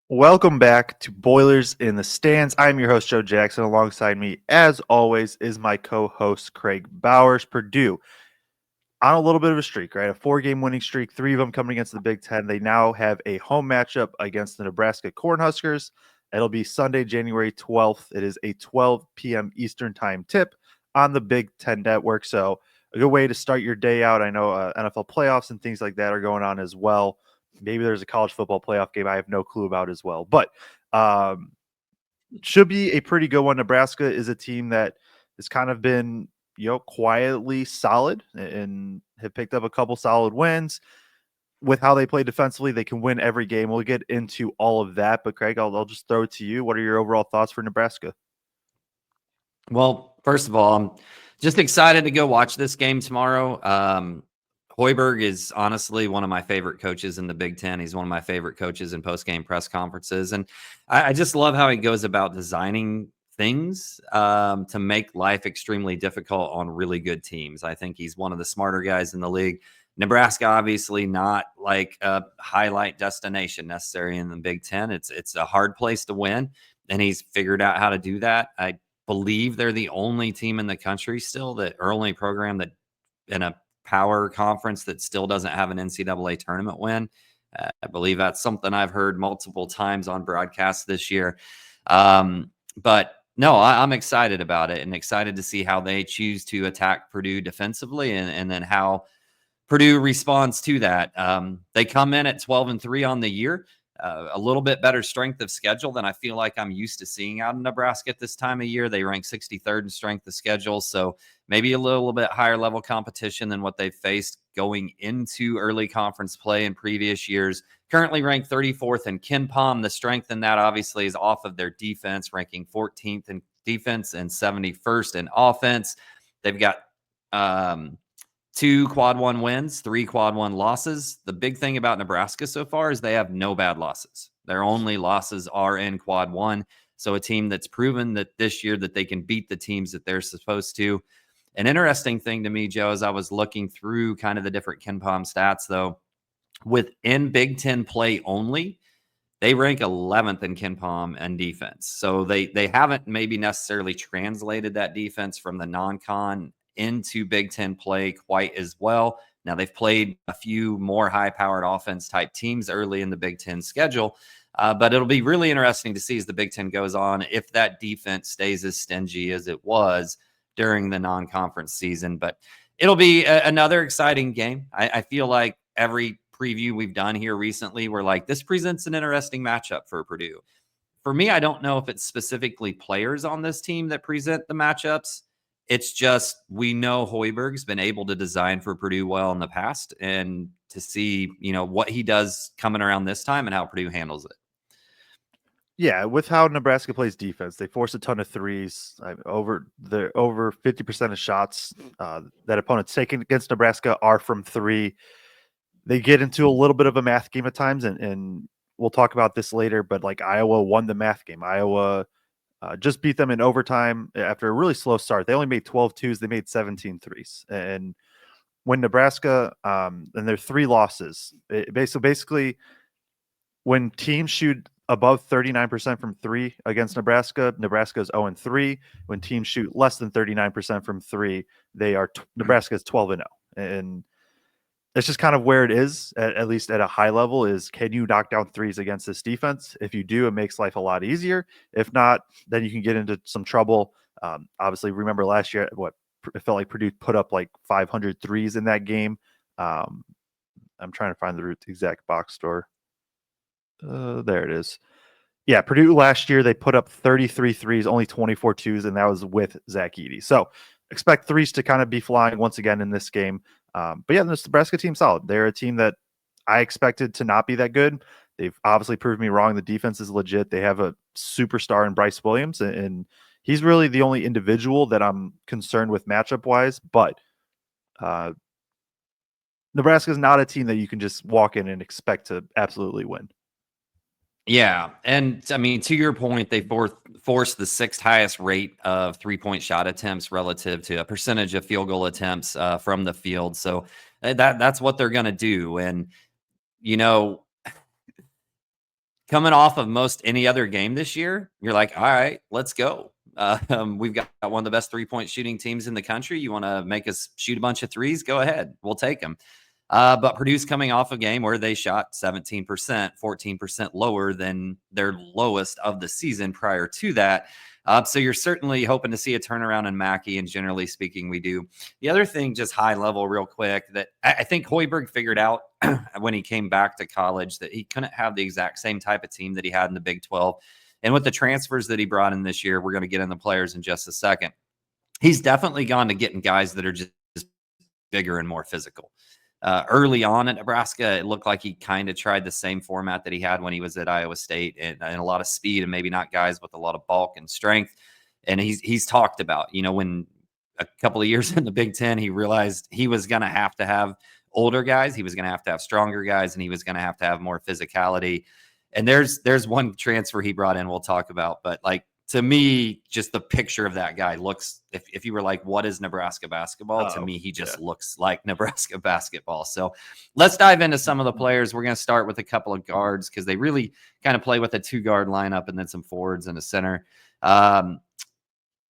Welcome back to Boilers in the Stands. I'm your host, Joe Jackson. Alongside me, as always, is my co-host, Kraig Bowers. Purdue on a little bit of a streak, right? A 4-game winning streak, 3 of them coming against the Big Ten. They now have a home matchup against the Nebraska Cornhuskers. It'll be Sunday, January 12th. It is a 12 p.m. Eastern time tip on the Big Ten Network. So a good way to start your day out. I know NFL playoffs and things like that are going on as well. Maybe there's a college football playoff game I have no clue about as well. But should be a pretty good one. Nebraska is a team that has kind of been, quietly solid and have picked up a couple solid wins. With how they play defensively, they can win every game. We'll get into all of that. But Kraig, I'll just throw it to you. What are your overall thoughts for Nebraska? Well, first of all, I'm just excited to go watch this game tomorrow. Hoiberg is honestly one of my favorite coaches in the Big Ten. He's one of my favorite coaches in post-game press conferences. And I just love how he goes about designing things to make life extremely difficult on really good teams. I think he's one of the smarter guys in the league. Nebraska, obviously not like a highlight destination necessary in the Big Ten. It's a hard place to win, and he's figured out how to do that. I believe they're the only team in the country still that or only program that in a power conference that still doesn't have an NCAA tournament win. I believe that's something I've heard multiple times on broadcasts this year. But no, I'm excited about it and excited to see how they choose to attack Purdue defensively and then how Purdue responds to that. They come in at 12-3 on the year. A little bit better strength of schedule than I feel like I'm used to seeing out in Nebraska at this time of year. They rank 63rd in strength of schedule, so maybe a little bit higher level competition than what they've faced going into early conference play in previous years. Currently ranked 34th in KenPom. The strength in that obviously is off of their defense, ranking 14th in defense and 71st in offense. They've got 2 quad 1 wins, 3 quad 1 losses. The big thing about Nebraska so far is they have no bad losses. Their only losses are in quad 1. So a team that's proven that this year that they can beat the teams that they're supposed to. An interesting thing to me, Joe, as I was looking through kind of the different KenPom stats, though, within Big Ten play only, they rank 11th in KenPom and defense. So they haven't maybe necessarily translated that defense from the non-con into Big Ten play quite as well. Now, they've played a few more high-powered offense type teams early in the Big Ten schedule, but it'll be really interesting to see as the Big Ten goes on if that defense stays as stingy as it was during the non-conference season. But it'll be another exciting game. I feel like every preview we've done here recently, we're like, this presents an interesting matchup for Purdue. For me, I don't know if it's specifically players on this team that present the matchups. It's just we know Hoiberg's been able to design for Purdue well in the past, and to see, what he does coming around this time and how Purdue handles it. Yeah, with how Nebraska plays defense, they force a ton of threes. Over 50% of shots that opponents taking against Nebraska are from 3. They get into a little bit of a math game at times, and we'll talk about this later, but like Iowa won the math game. Iowa just beat them in overtime after a really slow start. They only made 12 twos. They made 17 threes. And when Nebraska, and their 3 losses, basically when teams shoot above 39% from 3 against Nebraska, Nebraska is 0-3. When teams shoot less than 39% from 3, Nebraska is 12-0. And that's just kind of where it is, at least at a high level, is can you knock down threes against this defense? If you do, it makes life a lot easier. If not, then you can get into some trouble. Obviously, remember last year, it felt like Purdue put up like 500 threes in that game. I'm trying to find the exact box score. There it is. Yeah, Purdue last year, they put up 33 threes, only 24 twos, and that was with Zach Edey. So expect threes to kind of be flying once again in this game. But yeah, this Nebraska team solid. They're a team that I expected to not be that good. They've obviously proved me wrong. The defense is legit. They have a superstar in Bryce Williams, and he's really the only individual that I'm concerned with matchup-wise. But Nebraska is not a team that you can just walk in and expect to absolutely win. Yeah, and I mean, to your point, they forced the 6th highest rate of 3-point shot attempts relative to a percentage of field goal attempts from the field. So that's what they're going to do. And coming off of most any other game this year, you're like, all right, let's go. We've got one of the best 3-point shooting teams in the country. You want to make us shoot a bunch of threes? Go ahead. We'll take them. But Purdue's coming off a game where they shot 17%, 14% lower than their lowest of the season prior to that. So you're certainly hoping to see a turnaround in Mackey, and generally speaking, we do. The other thing, just high level, real quick, that I think Hoiberg figured out when he came back to college that he couldn't have the exact same type of team that he had in the Big 12. And with the transfers that he brought in this year, we're going to get in the players in just a second. He's definitely gone to getting guys that are just bigger and more physical. Early on at Nebraska, it looked like he kind of tried the same format that he had when he was at Iowa State, and a lot of speed, and maybe not guys with a lot of bulk and strength. And he's talked about, when a couple of years in the Big Ten, he realized he was going to have older guys, he was going to have stronger guys, and he was going to have more physicality. And there's one transfer he brought in we'll talk about, but like, to me, just the picture of that guy looks, if you were like, what is Nebraska basketball? To me, he just looks like Nebraska basketball. So let's dive into some of the players. We're going to start with a couple of guards because they really kind of play with a 2-guard lineup and then some forwards and a center.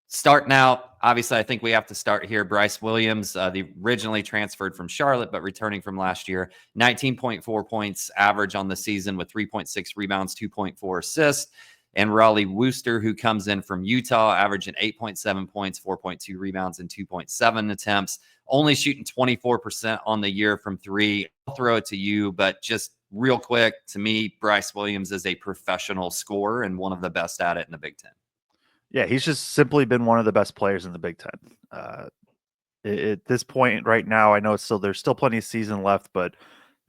Starting out, obviously, I think we have to start here. Bryce Williams, the originally transferred from Charlotte, but returning from last year, 19.4 points average on the season with 3.6 rebounds, 2.4 assists. And Raleigh Wooster, who comes in from Utah, averaging 8.7 points, 4.2 rebounds, and 2.7 attempts, only shooting 24% on the year from three. I'll throw it to you, but just real quick, to me, Bryce Williams is a professional scorer and one of the best at it in the Big Ten. Yeah, he's just simply been one of the best players in the Big Ten. At this point right now, I know there's still plenty of season left, but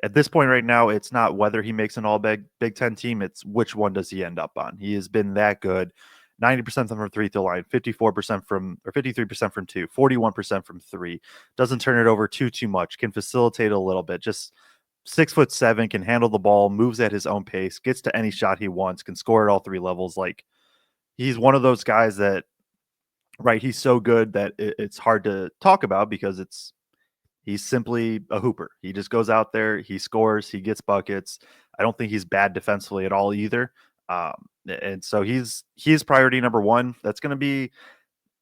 at this point right now, it's not whether he makes an all Big Ten team, it's which one does he end up on. He has been that good. 90% from free throw line, 53% from 2, 41% from 3. Doesn't turn it over too much, can facilitate a little bit. Just 6'7", can handle the ball, moves at his own pace, gets to any shot he wants, can score at all 3 levels. Like, he's one of those guys that, right, he's so good that it's hard to talk about because he's simply a hooper. He just goes out there, he scores, he gets buckets. I don't think he's bad defensively at all either. And so he's priority number 1. That's going to be,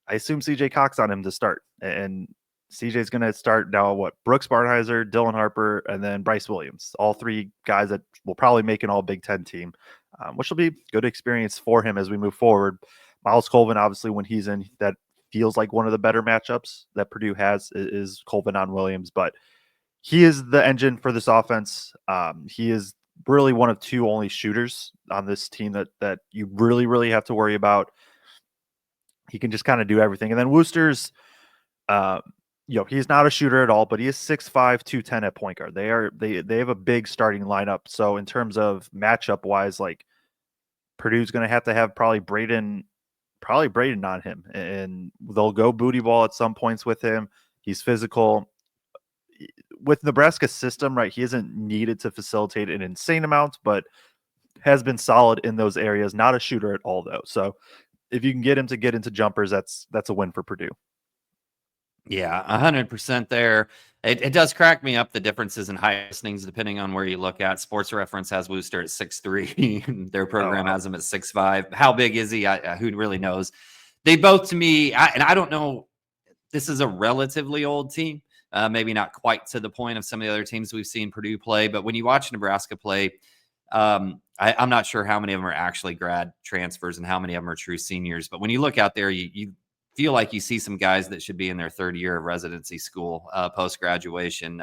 I assume, CJ Cox on him to start. And CJ's going to start now, Brooks Barnheiser, Dylan Harper, and then Bryce Williams. All 3 guys that will probably make an all Big Ten team, which will be good experience for him as we move forward. Miles Colvin, obviously, when he's in, that feels like one of the better matchups that Purdue has is Colvin on Williams, but he is the engine for this offense. He is really one of 2 only shooters on this team that you really have to worry about. He can just kind of do everything. And then Wooster's, he's not a shooter at all, but he is 6'5", 210 at point guard. They have a big starting lineup. So in terms of matchup wise, like, Purdue's going to have probably Braden on him, and they'll go booty ball at some points with him. He's physical. With Nebraska's system, right, he isn't needed to facilitate an insane amount, but has been solid in those areas. Not a shooter at all, though. So if you can get him to get into jumpers, that's a win for Purdue. Yeah, 100% there. It does crack me up, the differences in height listings depending on where you look at. Sports Reference has Wooster at 6'3". Their program has him at 6'5". How big is he? Who really knows? They both, to me, and I don't know, this is a relatively old team. Maybe not quite to the point of some of the other teams we've seen Purdue play, but when you watch Nebraska play, I'm not sure how many of them are actually grad transfers and how many of them are true seniors. But when you look out there, you feel like you see some guys that should be in their 3rd year of residency school, post-graduation.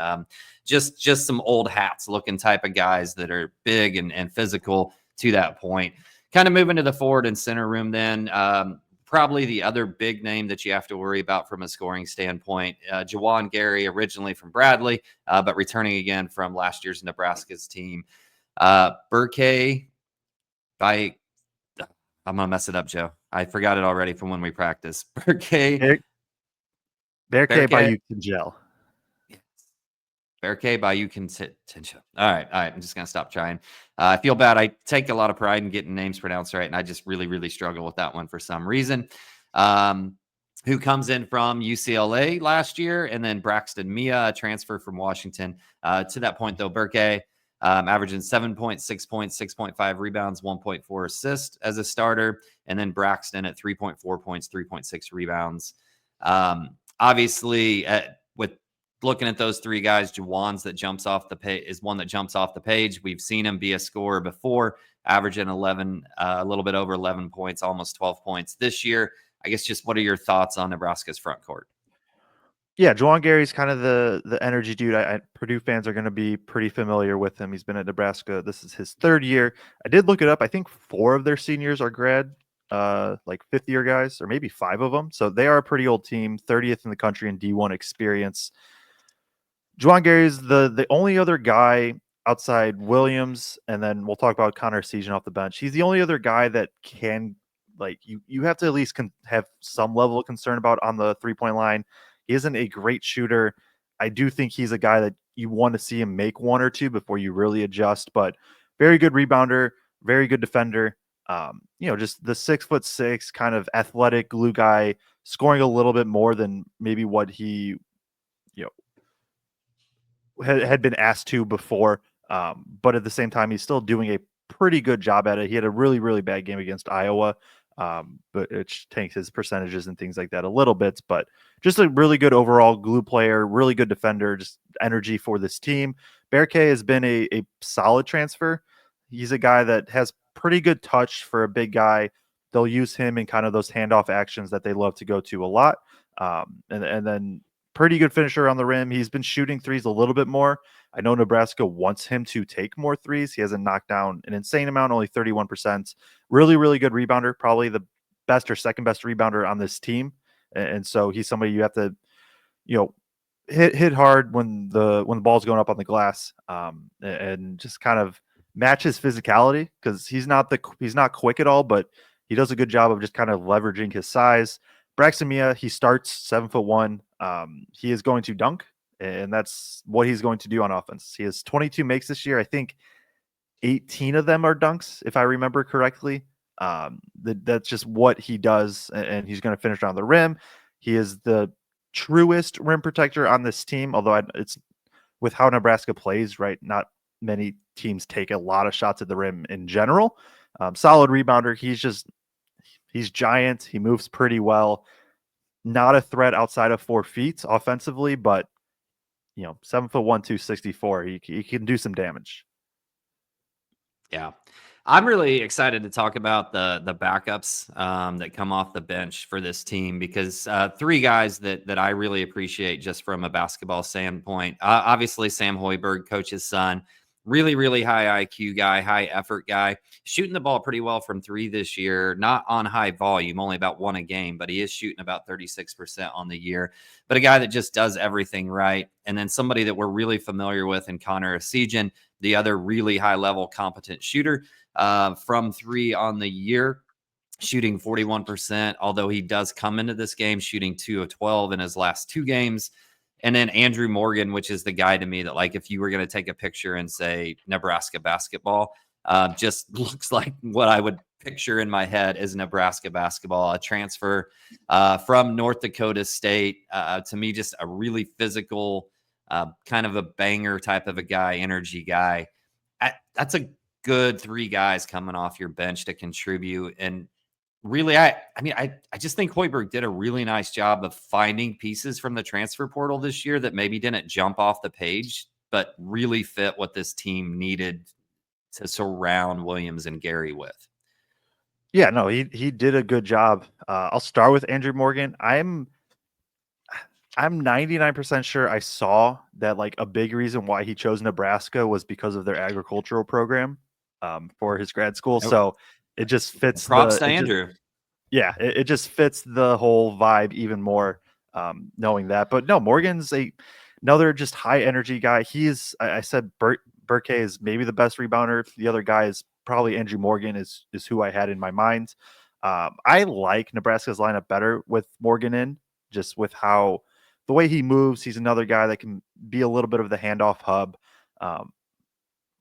Just some old hats looking type of guys that are big and physical to that point. Kind of moving to the forward and center room then. Probably the other big name that you have to worry about from a scoring standpoint, Jawan Gary, originally from Bradley, but returning again from last year's Nebraska's team. Burke, I'm going to mess it up, Joe. I forgot it already from when we practiced. Berke Bayou Gel. Berke Bayou Tinja. All right. I'm just going to stop trying. I feel bad. I take a lot of pride in getting names pronounced right, and I just really struggle with that one for some reason. Who comes in from UCLA last year, and then Braxton Mia, a transfer from Washington. To that point, though, Berke, averaging 7 points, 6 points, 6.5 rebounds, 1.4 assists as a starter. And then Braxton at 3.4 points, 3.6 rebounds. Obviously, with looking at those three guys, Juwan's that jumps off the page is one that jumps off the page. We've seen him be a scorer before, averaging 11, a little bit over 11 points, almost 12 points this year. I guess just what are your thoughts on Nebraska's front court? Yeah, Juwan Gary's kind of the energy dude. Purdue fans are going to be pretty familiar with him. He's been at Nebraska. This is his third year. I did look it up. I think 4 of their seniors are like fifth year guys, or maybe 5 of them. So they are a pretty old team, 30th in the country in D1 experience. Juwan Gary is the only other guy outside Williams, and then we'll talk about Connor Season off the bench. He's the only other guy that can, like, you have to at least have some level of concern about on the 3-point line. He isn't a great shooter. I do think he's a guy that you want to see him make 1 or 2 before you really adjust, but very good rebounder, very good defender. Just the 6'6" kind of athletic glue guy, scoring a little bit more than maybe what he, had been asked to before. But at the same time, he's still doing a pretty good job at it. He had a really, really bad game against Iowa, but it tanks his percentages and things like that a little bit. But just a really good overall glue player, really good defender, just energy for this team. Berkay has been a solid transfer. He's a guy that has pretty good touch for a big guy. They'll use him in kind of those handoff actions that they love to go to a lot. And then pretty good finisher on the rim. He's been shooting threes a little bit more. I know Nebraska wants him to take more threes. He hasn't knocked down an insane amount, only 31%. Really, really good rebounder, probably the best or second best rebounder on this team. And so he's somebody you have to, hit hard when the ball's going up on the glass, and just kind of match his physicality, because he's not quick at all, but he does a good job of just kind of leveraging his size. Braxton Mia, he starts 7'1". He is going to dunk, and that's what he's going to do on offense. He has 22 makes this year. I think 18 of them are dunks, if I remember correctly. That's just what he does, and he's going to finish around the rim. He is the truest rim protector on this team, although it's with how Nebraska plays, right? Not many teams take a lot of shots at the rim in general. Solid rebounder. He's giant. He moves pretty well. Not a threat outside of 4 feet offensively, but 7'1", 264. He can do some damage. Yeah. I'm really excited to talk about the backups that come off the bench for this team, because 3 guys that I really appreciate just from a basketball standpoint. Obviously, Sam Hoiberg, coach's son, really, really high IQ guy, high effort guy, shooting the ball pretty well from 3 this year, not on high volume, only about 1 a game, but he is shooting about 36% on the year. But a guy that just does everything right. And then somebody that we're really familiar with in Connor Season, the other really high level competent shooter from 3 on the year, shooting 41%, although he does come into this game shooting 2 of 12 in his last 2 games. And then Andrew Morgan, which is the guy to me that, like, if you were going to take a picture and say Nebraska basketball, just looks like what I would picture in my head is Nebraska basketball, a transfer from North Dakota State. To me, just a really physical, kind of a banger type of a guy, energy guy. That's a good 3 guys coming off your bench to contribute. And really, I just think Hoiberg did a really nice job of finding pieces from the transfer portal this year that maybe didn't jump off the page, but really fit what this team needed to surround Williams and Gary with. Yeah, no, he did a good job. I'll start with Andrew Morgan. I'm 99% sure I saw that, like, a big reason why he chose Nebraska was because of their agricultural program for his grad school. Nope. So it just fits. Props to Andrew. It just fits the whole vibe even more, knowing that. But no, Morgan's another just high energy guy. I said Berkay is maybe the best rebounder. The other guy is probably Andrew Morgan is who I had in my mind. I like Nebraska's lineup better with Morgan in, just with how the way he moves. He's another guy that can be a little bit of the handoff hub,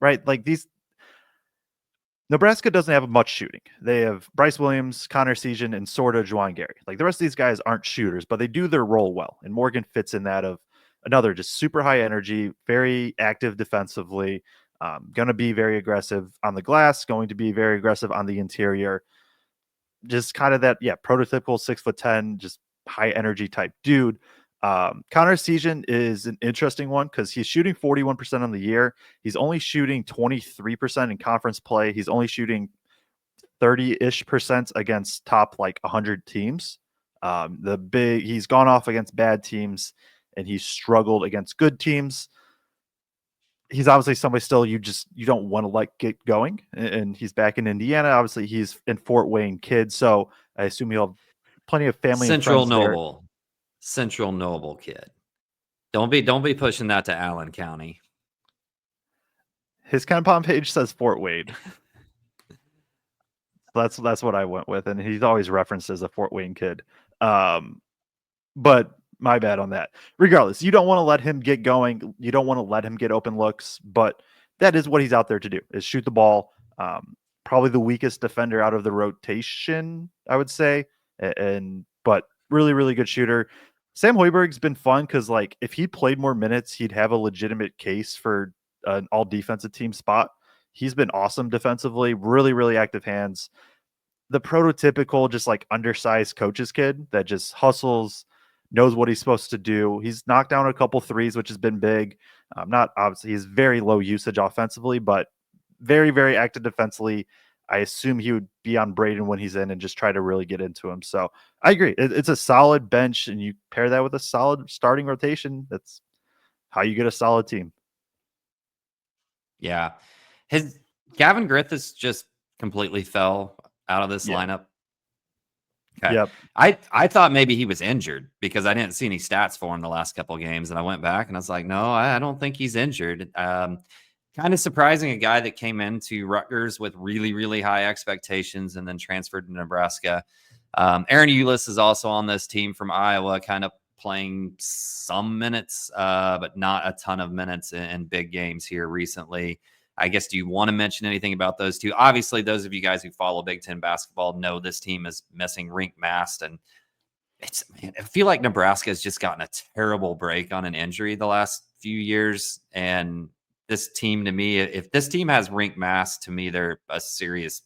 right? Like Nebraska doesn't have much shooting. They have Bryce Williams, Connor Season, and sort of Juwan Gary. Like, the rest of these guys aren't shooters, but they do their role well. And Morgan fits in that of another just super high energy, very active defensively. Going to be very aggressive on the glass, going to be very aggressive on the interior. Just kind of that, prototypical 6'10", just high energy type dude. Connor Essegian is an interesting one because he's shooting 41% on the year. He's only shooting 23% in conference play. He's only shooting 30-ish% against top 100 teams. He's gone off against bad teams and he's struggled against good teams. He's obviously somebody still you don't want to get going, and he's back in Indiana. Obviously, he's in Fort Wayne kid, so I assume he'll have plenty of family and friends there. Central Noble kid. Don't be pushing that to Allen County. His KenPom page says Fort Wayne. That's what I went with, and he's always referenced as a Fort Wayne kid. But my bad on that. Regardless, you don't want to let him get going. You don't want to let him get open looks, but that is what he's out there to do, is shoot the ball. Probably the weakest defender out of the rotation, I would say. But really, really good shooter. Sam Hoiberg's been fun because if he played more minutes, he'd have a legitimate case for an all defensive team spot. He's been awesome defensively, really, really active hands. The prototypical, just undersized coach's kid that just hustles, knows what he's supposed to do. He's knocked down a couple threes, which has been big. Not obviously, he's very low usage offensively, but very, very active defensively. I assume he would be on Braden when he's in and just try to really get into him. So I agree. It's a solid bench, and you pair that with a solid starting rotation. That's how you get a solid team. Yeah. Gavin Griffiths just completely fell out of this lineup. Okay. Yep. I thought maybe he was injured because I didn't see any stats for him the last couple of games, and I went back and I was like, no, I don't think he's injured. Kind of surprising, a guy that came into Rutgers with really, really high expectations and then transferred to Nebraska. Aaron Eulis is also on this team from Iowa, kind of playing some minutes, but not a ton of minutes in big games here recently. I guess, do you want to mention anything about those two? Obviously, those of you guys who follow Big Ten basketball know this team is missing Rink Mast, and I feel like Nebraska has just gotten a terrible break on an injury the last few years. And this team, to me, if this team has Rink Mast, to me, they're a serious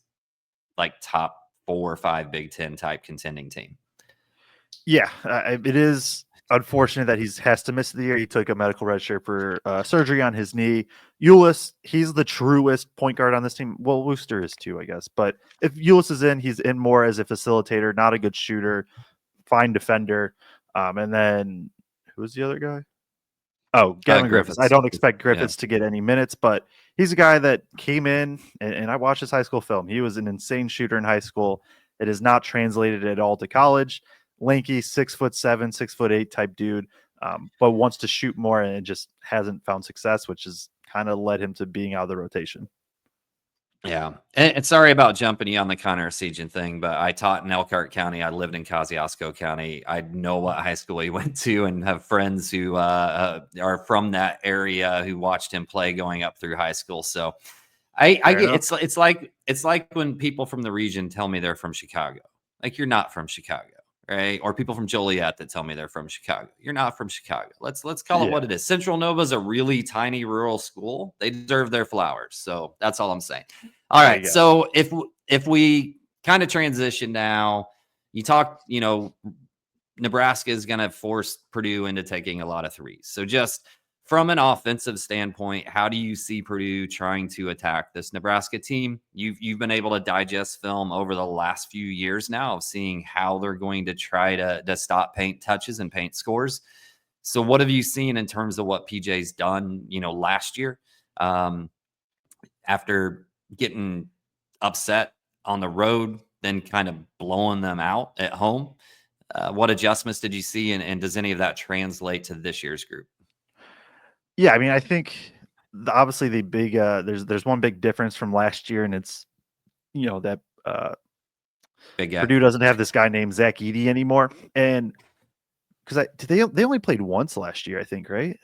top 4 or 5 Big Ten type contending team. Yeah, it is unfortunate that he has to miss the year. He took a medical red shirt for surgery on his knee. Eulis, he's the truest point guard on this team. Well, Wooster is too, I guess. But if Eulis is in, he's in more as a facilitator, not a good shooter, fine defender. And then who's the other guy? Oh, Gavin Griffiths. I don't expect Griffiths to get any minutes, but he's a guy that came in, and I watched his high school film. He was an insane shooter in high school. It is not translated at all to college. Lanky, 6'7", 6'8" type dude, but wants to shoot more and just hasn't found success, which has kind of led him to being out of the rotation. Yeah. And sorry about jumping you on the Connor Essegian thing, but I taught in Elkhart County. I lived in Kosciuszko County. I know what high school he went to and have friends who are from that area who watched him play going up through high school. So I get it's like when people from the region tell me they're from Chicago. You're not from Chicago. Right? Or people from Joliet that tell me they're from Chicago. You're not from Chicago. Let's call it what it is. Central Nova is a really tiny rural school. They deserve their flowers. So that's all I'm saying. All right. So if we kind of transition now, you talk, Nebraska is going to force Purdue into taking a lot of threes. So just from an offensive standpoint, how do you see Purdue trying to attack this Nebraska team? You've been able to digest film over the last few years now of seeing how they're going to try to stop paint touches and paint scores. So what have you seen in terms of what PJ's done, last year, after getting upset on the road, then kind of blowing them out at home? What adjustments did you see, and does any of that translate to this year's group? Yeah, I mean, I think obviously the big there's one big difference from last year, and it's that big guy. Purdue doesn't have this guy named Zach Edey anymore, and because they only played once last year, I think, right?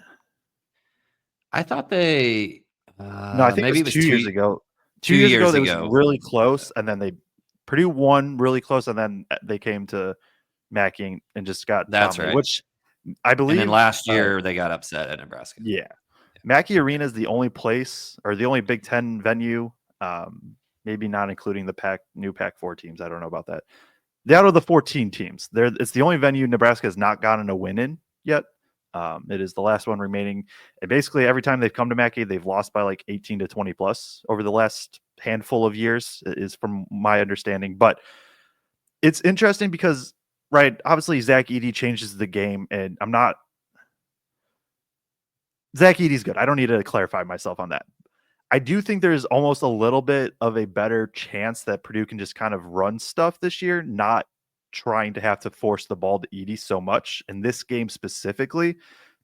I thought they no, I think maybe it was 2 years ago. 2 years ago, they was really close, and then Purdue won really close, and then they came to Mackey and just got that's dominated, right. which I believe. And then last year they got upset at Nebraska. Yeah. Mackey Arena is the only place or the only Big Ten venue, maybe not including the new Pac-4 teams. I don't know about that. Out of the 14 teams, it's the only venue Nebraska has not gotten a win in yet. It is the last one remaining. And basically, every time they've come to Mackey, they've lost by like 18 to 20 plus over the last handful of years, is from my understanding. But it's interesting because, right, obviously Zach Edey changes the game, and Zach Edey's good. I don't need to clarify myself on that. I do think there's almost a little bit of a better chance that Purdue can just kind of run stuff this year, not trying to have to force the ball to Edey so much in this game specifically,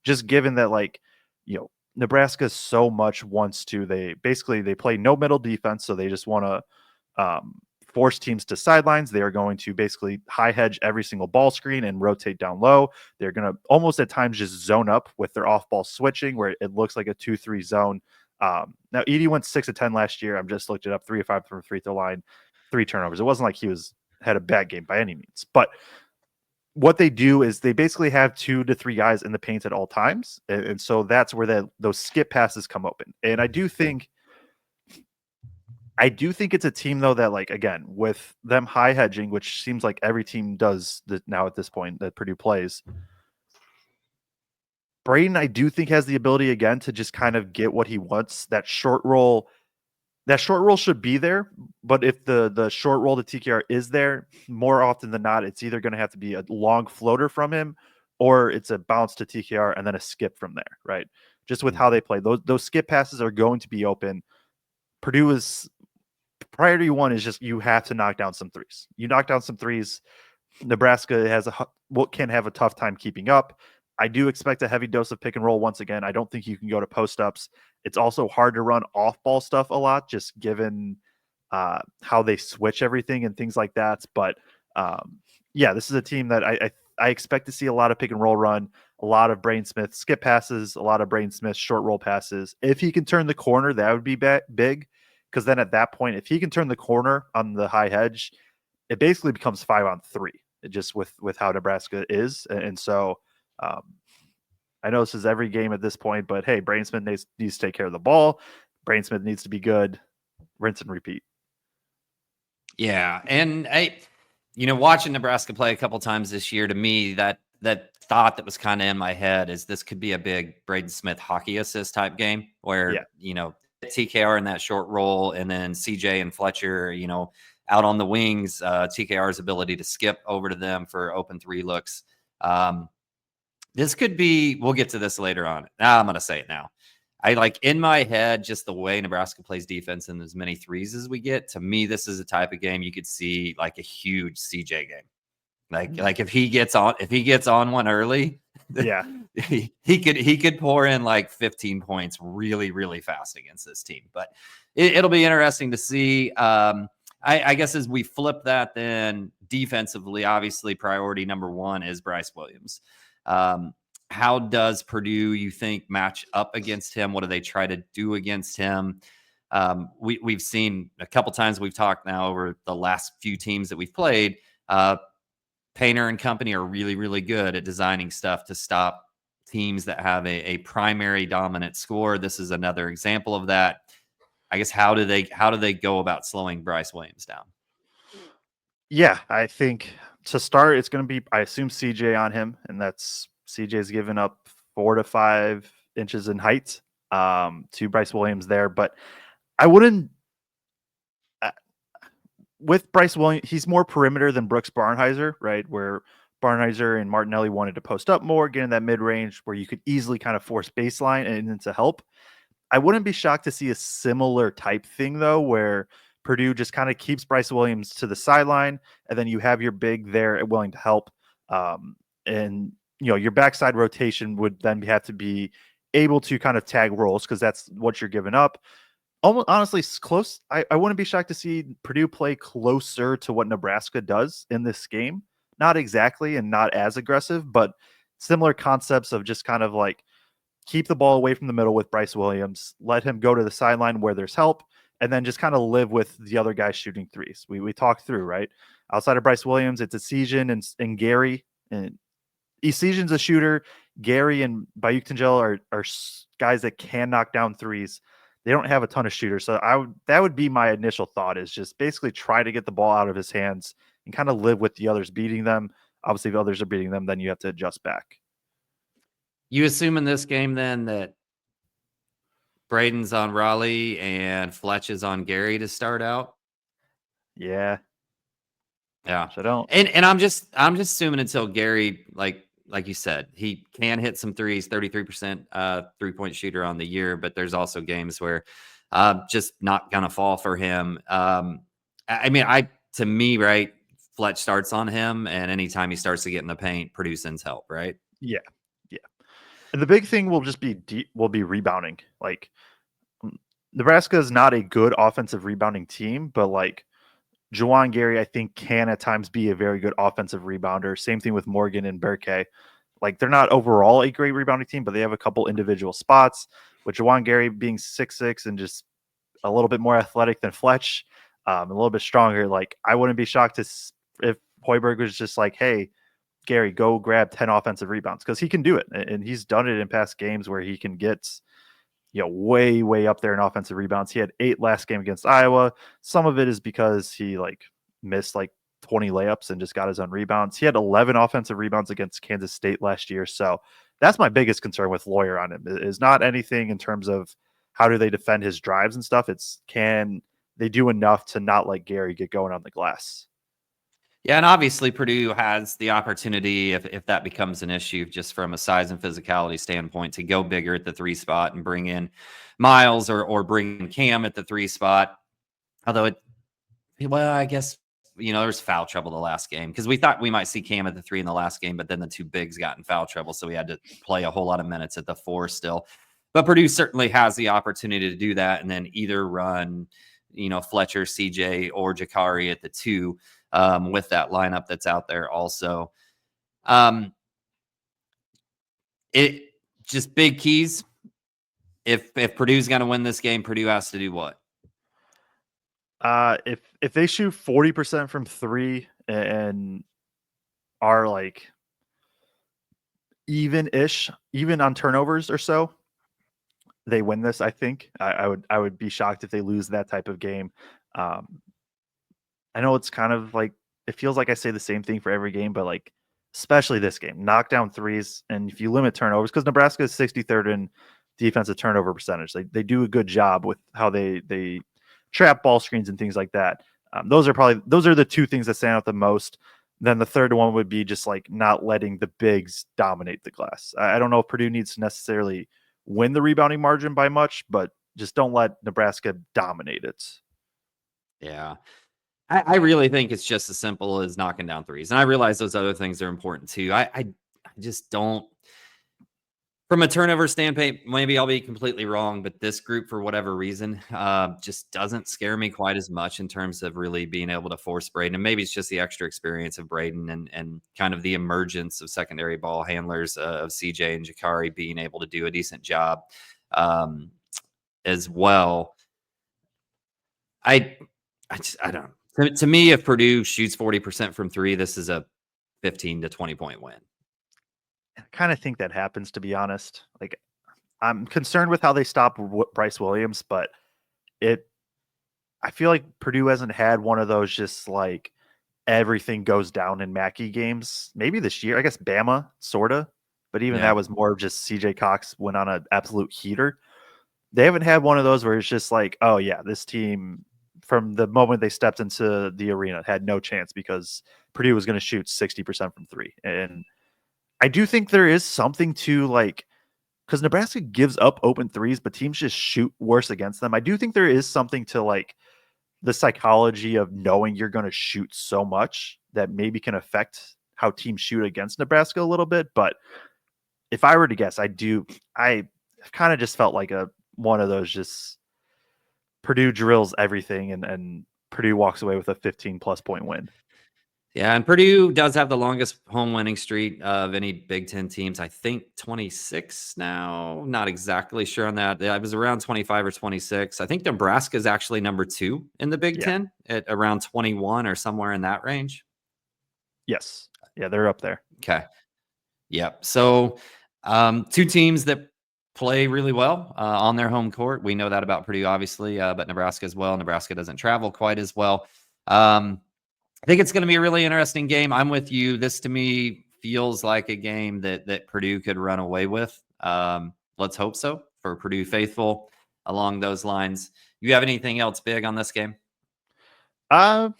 just given that, like, Nebraska so much wants to, they play no middle defense. So they just want to force teams to sidelines. They are going to basically high hedge every single ball screen and rotate down low. They're going to almost at times just zone up with their off ball switching where it looks like a 2-3 zone. Now Edey went 6 of 10 last year. I'm just looked it up, 3 of 5 from free throw line, 3 turnovers. It wasn't like he had a bad game by any means, but what they do is they basically have 2 to 3 guys in the paint at all times. And so that's where those skip passes come open. And I do think it's a team, though, that, like, again, with them high hedging, which seems like every team does now at this point that Purdue plays, Braden, I do think, has the ability again to just kind of get what he wants. That short roll should be there, but if the short roll to TKR is there, more often than not, it's either going to have to be a long floater from him, or it's a bounce to TKR and then a skip from there, right? Just with how they play, those skip passes are going to be open. Purdue is priority one is just you have to knock down some threes. You knock down some threes, Nebraska can have a tough time keeping up. I do expect a heavy dose of pick and roll once again. I don't think you can go to post ups. It's also hard to run off ball stuff a lot, just given how they switch everything and things like that. But yeah, this is a team that I expect to see a lot of pick and roll run, a lot of Braden Smith skip passes, a lot of Braden Smith short roll passes. If he can turn the corner, that would be big. Because then at that point, if he can turn the corner on the high hedge, it basically becomes 5-on-3, just with how Nebraska is. And so I know this is every game at this point, but hey, Braden Smith needs to take care of the ball. Braden Smith needs to be good. Rinse and repeat. Yeah. And watching Nebraska play a couple times this year, to me, that thought that was kind of in my head is this could be a big Braden Smith hockey assist type game where, TKR in that short roll, and then CJ and Fletcher, out on the wings, TKR's ability to skip over to them for open 3 looks. This could be, we'll get to this later on. I'm going to say it now. I like in my head, just the way Nebraska plays defense and as many threes as we get, to me, this is a type of game you could see like a huge CJ game. Like if he gets on one early, yeah, he could pour in like 15 points really, really fast against this team. But it'll be interesting to see. I guess as we flip that, then defensively, obviously priority number 1 is Bryce Williams. How does Purdue, you think, match up against him? What do they try to do against him? We've seen a couple times, we've talked now over the last few teams that we've played. Painter and company are really, really good at designing stuff to stop teams that have a primary dominant score. This is another example of that. I guess how do they go about slowing Bryce Williams down? Yeah, I think to start, it's going to be, I assume, CJ on him, and that's CJ's given up 4 to 5 inches in height to Bryce Williams there, but I wouldn't. With Bryce Williams, he's more perimeter than Brooks Barnhizer, right? Where Barnhizer and Martinelli wanted to post up more, get in that mid-range where you could easily kind of force baseline and into help. I wouldn't be shocked to see a similar type thing, though, where Purdue just kind of keeps Bryce Williams to the sideline, and then you have your big there willing to help. And, your backside rotation would then have to be able to kind of tag rolls because that's what you're giving up. Almost, honestly, close. I wouldn't be shocked to see Purdue play closer to what Nebraska does in this game. Not exactly and not as aggressive, but similar concepts of just kind of like keep the ball away from the middle with Bryce Williams, let him go to the sideline where there's help, and then just kind of live with the other guys shooting threes. We talked through, right? Outside of Bryce Williams, it's Essegian and Gary. And Essegian's a shooter. Gary and Bayuk are guys that can knock down threes. They don't have a ton of shooters, so that would be my initial thought, is just basically try to get the ball out of his hands and kind of live with the others beating them. Obviously, if others are beating them, then you have to adjust back. You assume in this game then that Braden's on Raleigh and Fletch is on Gary to start out? Yeah. Yeah. So don't. And I'm just assuming until Gary, like you said, he can hit some threes, 33% 3-point shooter on the year, but there's also games where just not gonna fall for him. I mean, to me, right, Fletch starts on him, and anytime he starts to get in the paint, Purdue sends help, right? Yeah. Yeah. And the big thing will just be rebounding. Like, Nebraska is not a good offensive rebounding team, but like Juwan Gary, I think, can at times be a very good offensive rebounder. Same thing with Morgan and Burke. Like, they're not overall a great rebounding team, but they have a couple individual spots. With Juwan Gary being 6'6" and just a little bit more athletic than Fletch, a little bit stronger, like, I wouldn't be shocked if Hoiberg was just like, hey, Gary, go grab 10 offensive rebounds, because he can do it. And he's done it in past games where he can get way, way up there in offensive rebounds. He had 8 last game against Iowa. Some of it is because he like missed like 20 layups and just got his own rebounds. He had 11 offensive rebounds against Kansas State last year. So that's my biggest concern with Lawyer on him, is not anything in terms of how do they defend his drives and stuff. It's, can they do enough to not let Gary get going on the glass? Yeah, and obviously Purdue has the opportunity, if that becomes an issue, just from a size and physicality standpoint, to go bigger at the 3 spot and bring in Miles or bring in Cam at the 3 spot. Although I guess, there was foul trouble the last game, because we thought we might see Cam at the 3 in the last game, but then the 2 bigs got in foul trouble, so we had to play a whole lot of minutes at the 4 still. But Purdue certainly has the opportunity to do that, and then either run, Fletcher, CJ, or Jakari at the 2. With that lineup that's out there also. It just big keys. If Purdue's going to win this game, Purdue has to do what? If they shoot 40% from 3 and are like even on turnovers or so, they win this. I think I would be shocked if they lose that type of game. I know it's kind of like, it feels like I say the same thing for every game, but like, especially this game, knock down threes. And if you limit turnovers, because Nebraska is 63rd in defensive turnover percentage, they do a good job with how they trap ball screens and things like that. Those are the 2 things that stand out the most. Then the third one would be just like not letting the bigs dominate the glass. I don't know if Purdue needs to necessarily win the rebounding margin by much, but just don't let Nebraska dominate it. Yeah. I really think it's just as simple as knocking down threes. And I realize those other things are important too. I just don't, from a turnover standpoint, maybe I'll be completely wrong, but this group, for whatever reason, just doesn't scare me quite as much in terms of really being able to force Braden. And maybe it's just the extra experience of Braden and kind of the emergence of secondary ball handlers of CJ and Jakari being able to do a decent job as well. I don't. To me, if Purdue shoots 40% from 3, this is a 15 to 20 point win. I kind of think that happens, to be honest. Like, I'm concerned with how they stop Bryce Williams, but I feel like Purdue hasn't had one of those just like everything goes down in Mackey games. Maybe this year, I guess Bama, sorta, but even that was more just CJ Cox went on an absolute heater. They haven't had one of those where it's just like, oh yeah, this team, from the moment they stepped into the arena, had no chance because Purdue was going to shoot 60% from 3. And I do think there is something to, like, because Nebraska gives up open threes, but teams just shoot worse against them. I do think there is something to like the psychology of knowing you're going to shoot so much that maybe can affect how teams shoot against Nebraska a little bit. But if I were to guess, I kind of just felt like one of those just Purdue drills everything and Purdue walks away with a 15+ point win. Yeah, and Purdue does have the longest home winning streak of any Big Ten teams. I think 26 now. Not exactly sure on that. It was around 25 or 26. I think Nebraska is actually number 2 in the Big Ten at around 21 or somewhere in that range. Yes. Yeah, they're up there. Okay. Yep. So Two teams that play really well on their home court. We know that about Purdue, obviously, but Nebraska as well. Nebraska doesn't travel quite as well. I think it's going to be a really interesting game. I'm with you. This to me feels like a game that Purdue could run away with. Let's hope so for Purdue faithful along those lines. You have anything else big on this game? No.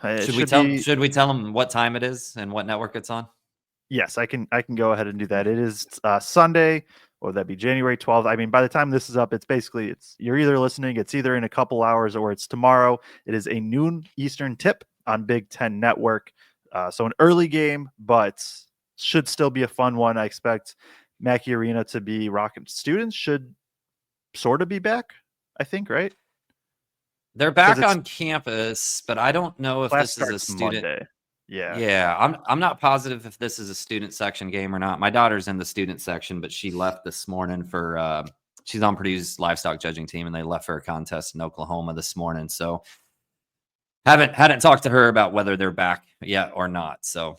Should we tell them what time it is and what network it's on? Yes, I can go ahead and do that. It is Sunday, or that'd be January 12th. I mean, by the time this is up, it's you're either listening, it's either in a couple hours or it's tomorrow. It is a noon Eastern tip on Big Ten Network. So an early game, but should still be a fun one. I expect Mackey Arena to be rocking. Students should sort of be back, I think, right? They're back on campus, but I don't know if Class this is a starts student. Monday. Yeah. Yeah, I'm not positive if this is a student section game or not. My daughter's in the student section, but she left this morning for she's on Purdue's livestock judging team, and they left for a contest in Oklahoma this morning. So hadn't talked to her about whether they're back yet or not. So,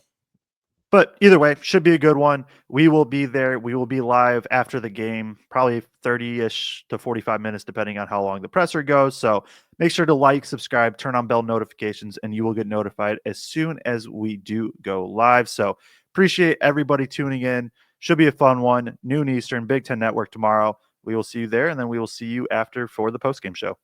but either way, should be a good one. We will be there. We will be live after the game, probably 30-ish to 45 minutes, depending on how long the presser goes. So make sure to like, subscribe, turn on bell notifications, and you will get notified as soon as we do go live. So appreciate everybody tuning in. Should be a fun one. Noon Eastern, Big Ten Network tomorrow. We will see you there, and then we will see you after for the postgame show.